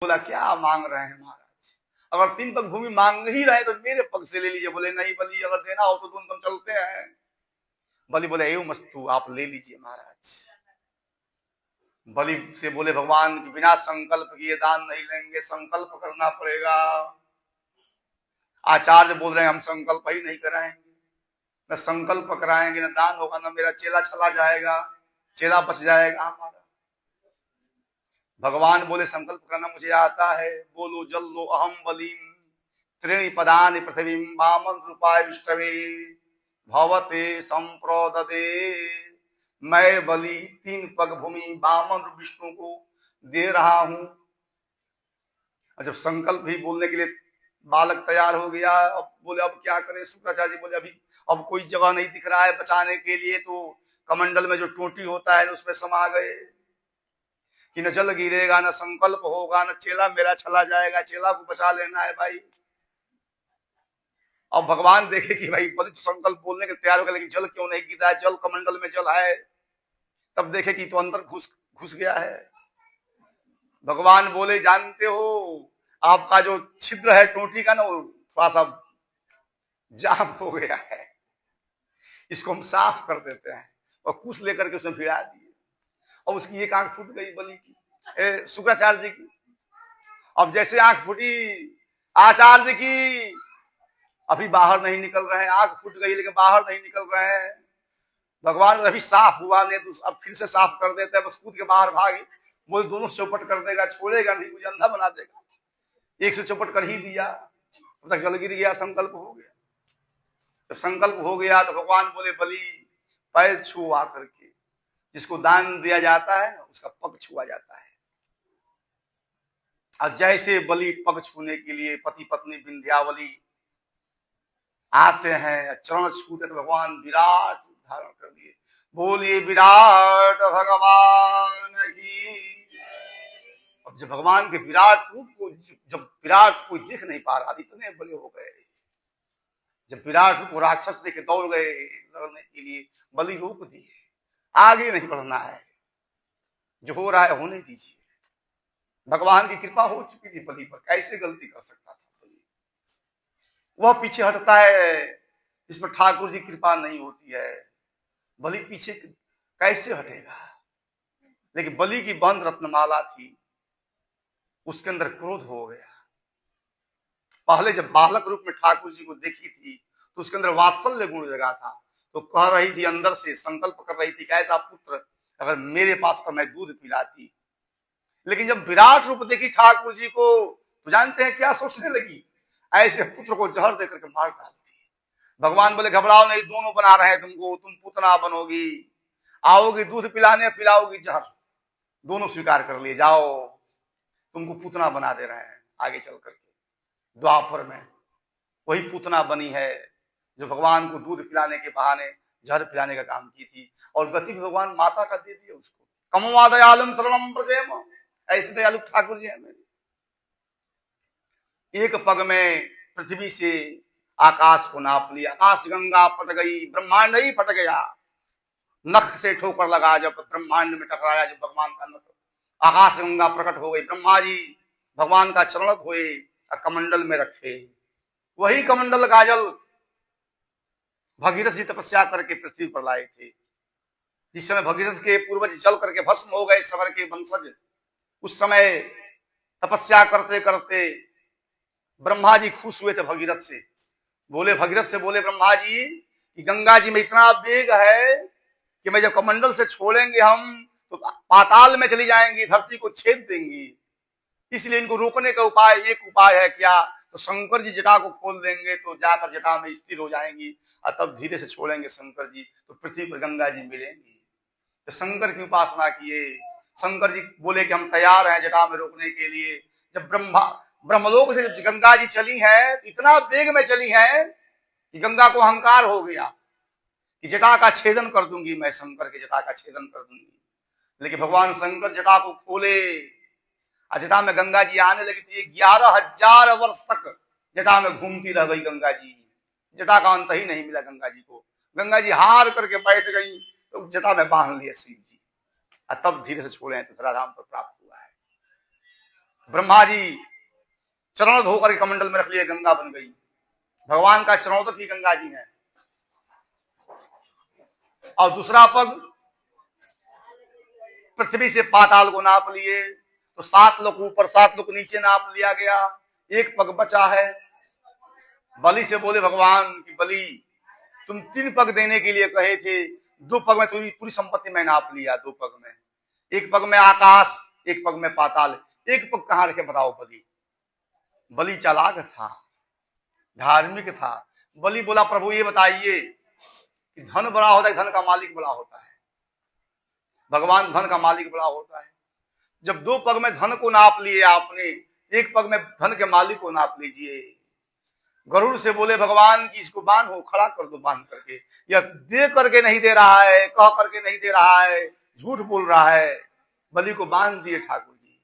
बोला क्या मांग रहे हैं महाराज, अगर 3 पग भूमि मांग ही रहे तो मेरे पग से ले लीजिए। बोले नहीं बलि, अगर देना हो तो तुम चलते हैं। बलि बोले एवं मस्तु, आप ले लीजिए महाराज। बलि से बोले भगवान की बिना संकल्प किए दान नहीं लेंगे, संकल्प करना पड़ेगा। आचार्य बोल रहे हैं हम संकल्प ही नहीं कराएंगे, न संकल्प कराएंगे, न दान होगा, न मेरा चेला चला जाएगा, चेला बच जाएगा हमारा। भगवान बोले संकल्प करना मुझे आता है, बोलो जल लो अहम बलिम त्रीणि पदानि पृथ्वी वामन रूपाय विष्णवे भवते संप्रोददे। मैं बलि 3 पग भूमि वामन विष्णु को दे रहा हूं। और जब संकल्प भी बोलने के लिए बालक तैयार हो गया, अब बोले अब क्या करें। शुक्राचार्य जी बोले अभी अब कोई जगह नहीं दिख रहा है बचाने के लिए, तो कमंडल में जो टोटी होता है उसमें समा गए कि न जल गिरेगा, न संकल्प होगा, न चेला मेरा चला जाएगा, चेला को बचा लेना है भाई। अब भगवान देखे कि भाई बलि तो संकल्प बोलने के तैयार हो गया, लेकिन जल क्यों नहीं गिर रहा है, जल कमंडल में जल है। तब देखे कि तो अंदर घुस गया है। भगवान बोले जानते हो आपका जो छिद्र है टोटी का ना, वो थोड़ा सा जाम हो गया है, इसको हम साफ कर देते हैं। और कुछ लेकर के उसमें भिड़ा दिए, और उसकी एक आंख फूट गई बलि की, शुक्राचार्य जी की। अब जैसे आंख फूटी आचार्य की, अभी बाहर नहीं निकल रहे हैं, आंख फूट गई लेकिन बाहर नहीं निकल रहे हैं। भगवान अभी साफ हुआ नहीं तो अब फिर से साफ कर देते हैं, बस कूद के बाहर भागे। बोले दोनों चौपट कर देगा, छोड़ेगा नहीं, मुझे अंधा बना देगा। एक से चौपट कर ही दिया, तब तक जल गिर गया, संकल्प हो गया। जब संकल्प हो गया तो भगवान बोले बलि पैर छू आकर के, जिसको दान दिया जाता है उसका पग छुआ जाता है। अब जैसे बलि पग छूने के लिए पति पत्नी विंध्यावली आते हैं, चरण छूते तो भगवान विराट धारण कर लिए। बोलिए विराट भगवान की। अब जब भगवान के विराट रूप को, जब विराट कोई देख नहीं पा रहा, इतने बड़े हो गए, जब विराट रूप को राक्षस देखे दौड़ गए लड़ने के लिए, बलि रोक दिए, आगे नहीं बढ़ना है, जो हो रहा है होने दीजिए। भगवान की कृपा हो चुकी थी बलि पर, कैसे गलती कर सकता था बलि। वह पीछे हटता है जिस पर ठाकुर जी कृपा नहीं होती है, बलि पीछे कैसे हटेगा। लेकिन बलि की बंद रत्नमाला थी, उसके अंदर क्रोध हो गया। पहले जब बालक रूप में ठाकुर जी को देखी थी तो उसके अंदर वात्सल्य गुण जगा था, तो कह रही थी अंदर से, संकल्प कर रही थी कि ऐसा पुत्र अगर मेरे पास तो मैं दूध पिलाती। लेकिन जब विराट रूप देखी ठाकुर जी को तो जानते हैं क्या सोचने लगी, ऐसे पुत्र को जहर देकर के मार डालती। भगवान बोले घबराओ नहीं, दोनों बना रहे हैं तुमको, तुम पुतना बनोगी, आओगी दूध पिलाने, पिलाओगी जहर, दोनों स्वीकार कर लिए, जाओ तुमको पुतना बना दे रहे हैं। आगे चल करके द्वापर में वही पुतना बनी है जो भगवान को दूध पिलाने के बहाने जहर पिलाने का काम की थी, और गति भी भगवान माता का दे दिया उसको। कमवा दयालुम शरणम प्रजेम, ऐसे दयालु ठाकुर जी है मेरे। एक पग में पृथ्वी से आकाश को नाप लिया, आकाश गंगा फट गई, ब्रह्मांड ही फट गया। नख से ठोकर लगा जब ब्रह्मांड में टकराया, जब भगवान का नख, आकाश गंगा प्रकट हो गई। ब्रह्मा जी भगवान का चरण धोए, कमंडल में रखे। वही कमंडल का जल भगीरथ जी तपस्या करके पृथ्वी पर लाए थे। जिस समय भगीरथ के पूर्वज जल करके भस्म हो गए, सबर के वंशज, उस समय तपस्या करते करते ब्रह्मा जी खुश हुए थे भगीरथ से। बोले भगीरथ से, बोले ब्रह्मा जी कि गंगा जी में इतना वेग है कि मैं जब कमंडल से छोड़ेंगे हम तो पाताल में चली जाएंगी, धरती को छेद देंगी, इसलिए इनको रोकने का उपाय, एक उपाय है क्या, तो शंकर जी जटा को खोल देंगे तो जाकर जटा में स्थिर हो जाएंगी, और तब धीरे से छोड़ेंगे शंकर जी तो पृथ्वी पर गंगा जी मिलेंगी। तो शंकर की उपासना किए। शंकर जी बोले कि हम तैयार हैं जटा में रोकने के लिए। जब ब्रह्मलोक से जब गंगा जी चली है तो इतना वेग में चली है कि गंगा को अहंकार हो गया कि जटा का छेदन कर दूंगी मैं, शंकर के जटा का छेदन कर दूंगी। लेकिन भगवान शंकर जटा को खोले, जटा में गंगा जी आने लगी तो ये 11,000 वर्ष तक जटा में घूमती रह गई गंगा जी, जटा का अंत ही नहीं मिला गंगा जी को। गंगा जी हार करके बैठ गई तो जटा में बांध लिया शिव जी, और तब धीरे से छोड़े तो धराधाम पर प्राप्त हुआ है। ब्रह्मा जी चरण धोकर के कमंडल में रख लिए, गंगा बन गई। भगवान का चरणों तक ही गंगा जी है। और दूसरा पग पृथ्वी से पाताल को नाप लिए तो 7 लोग ऊपर 7 लोग नीचे नाप लिया गया। एक पग बचा है। बलि से बोले भगवान की बलि तुम 3 पग देने के लिए कहे थे, 2 पग में पूरी पूरी संपत्ति मैं नाप लिया। 2 पग में, एक पग में आकाश, एक पग में पाताल, एक पग कहां रखे बताओ। बलि बलि चालाक था, धार्मिक था। बलि बोला प्रभु ये बताइए कि धन बड़ा होता है, धन का मालिक बड़ा होता है? भगवान धन का मालिक बड़ा होता है। जब 2 पग में धन को नाप लिए आपने, एक पग में धन के मालिक को नाप लीजिए। गरुड़ से बोले भगवान की इसको बांध हो, खड़ा कर दो बांध करके। या दे करके नहीं दे रहा है, कह करके नहीं दे रहा है, झूठ बोल रहा है। बलि को बांध दिए ठाकुर जी।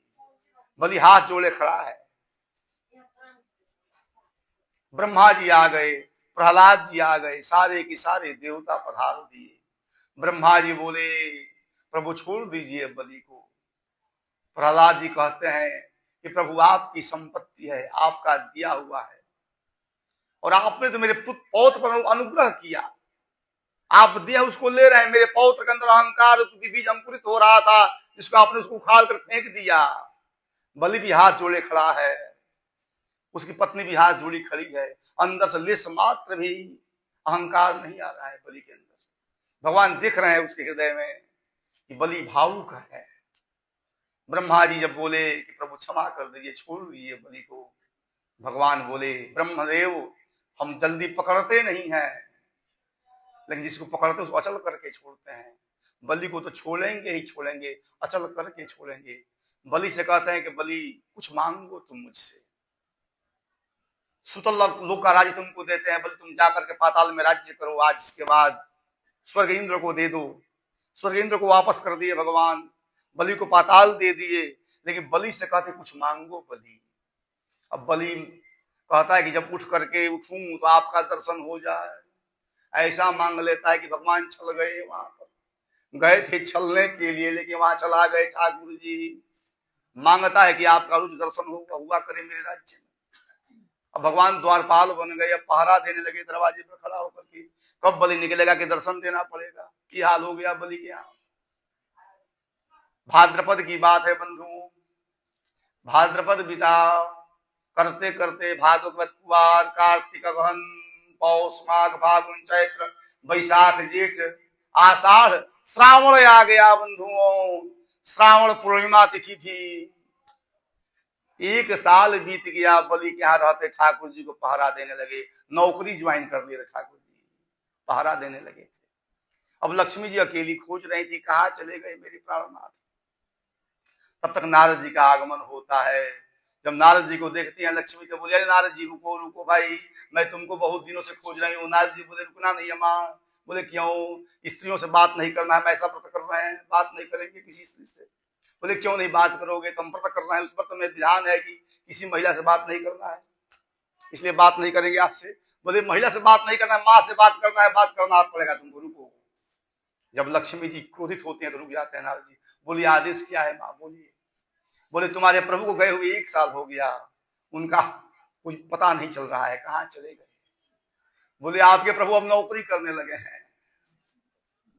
बलि हाथ जोड़े खड़ा है। ब्रह्मा जी आ गए, प्रहलाद जी आ गए, सारे के सारे देवता पधार दिए। ब्रह्मा जी बोले प्रभु छोड़ दीजिए बलि को। प्रहलाद जी कहते हैं कि प्रभु आपकी संपत्ति है, आपका दिया हुआ है, और आपने तो मेरे पौत्र पर अनुग्रह किया। आप दिया उसको ले रहे हैं। मेरे पौत्र के अंदर अहंकार बीज अंकुरित हो रहा था, जिसको आपने उसको उखाड़ कर फेंक दिया। बलि भी हाथ जोड़े खड़ा है, उसकी पत्नी भी हाथ जोड़ी खड़ी है। अंदर से लेस मात्र भी अहंकार नहीं आ रहा है बलि के अंदर। भगवान देख रहे हैं उसके हृदय में कि बलि भावुक है। ब्रह्मा जी जब बोले कि प्रभु क्षमा कर दीजिए, छोड़ दीजिए बलि को, भगवान बोले ब्रह्मदेव हम जल्दी पकड़ते नहीं हैं, लेकिन जिसको पकड़ते उसको अचल करके छोड़ते हैं। बलि को तो छोड़ेंगे ही छोड़ेंगे, अचल करके छोड़ेंगे। बलि से कहते हैं कि बलि कुछ मांगो तुम मुझसे, सुतल लोक का राज्य तुमको देते हैं, बलि तुम जाकर के पाताल में राज्य करो। आज इसके बाद स्वर्ग इंद्र को दे दो। स्वर्ग इंद्र को वापस कर दिए भगवान, बलि को पाताल दे दिए। लेकिन बलि से कहते कुछ मांगो बलि। अब बलि कहता है कि जब उठ करके उठूं तो आपका दर्शन हो जाए। ऐसा मांग लेता है कि भगवान चल गए, वहां पर गए थे छलने के लिए, लेकिन वहां चला गए ठाकुर जी। मांगता है कि आपका रुद्र दर्शन हुआ करे मेरे राज्य में। अब भगवान द्वारपाल बन गए, अब पहरा देने लगे दरवाजे पर खड़ा होकर के। कब बलि निकलेगा कि दर्शन देना पड़ेगा। की हाल हो गया बलि के यहाँ। भाद्रपद की बात है बंधुओं। भाद्रपद बिता करते करते भाद्रपद कुवार कार्तिक अगहन पौष माघ फागुन चैत्र बैसाख जेठ आषाढ़ श्रावण आ गया बंधुओं। श्रावण पूर्णिमा तिथि थी। 1 साल बीत गया। बलि के यहाँ रहते ठाकुर जी को पहरा देने लगे। नौकरी ज्वाइन कर लिए ठाकुर जी, पहरा देने लगे थे। अब लक्ष्मी जी अकेली खोज रही थी, कहाँ चले गए मेरे प्राणनाथ। तब तक नारद जी का आगमन होता है। जब नारद जी को देखती हैं लक्ष्मी तो बोले अरे नारद जी रुको रुको भाई, मैं तुमको बहुत दिनों से खोज रही हूँ। नारद जी बोले रुकना नहीं है माँ। बोले क्यों? स्त्रियों से बात नहीं करना है, हम ऐसा व्रत कर रहे हैं, बात नहीं करेंगे किसी स्त्री से। बोले क्यों नहीं बात करोगे? तुम व्रत करना है, उस व्रत में विधान है कि किसी महिला से बात नहीं करना है, इसलिए बात नहीं करेंगे आपसे। बोले महिला से बात नहीं करना है, माँ से बात करना है, बात करना पड़ेगा तुमको, रुको। जब लक्ष्मी जी क्रोधित होते हैं तो रुक जाते हैं नारद जी। बोलिए आदेश क्या है माँ, बोलिए। बोले तुम्हारे प्रभु को गए हुए 1 साल हो गया, उनका कुछ पता नहीं चल रहा है, कहाँ चले गए। बोले आपके प्रभु अब नौकरी करने लगे हैं,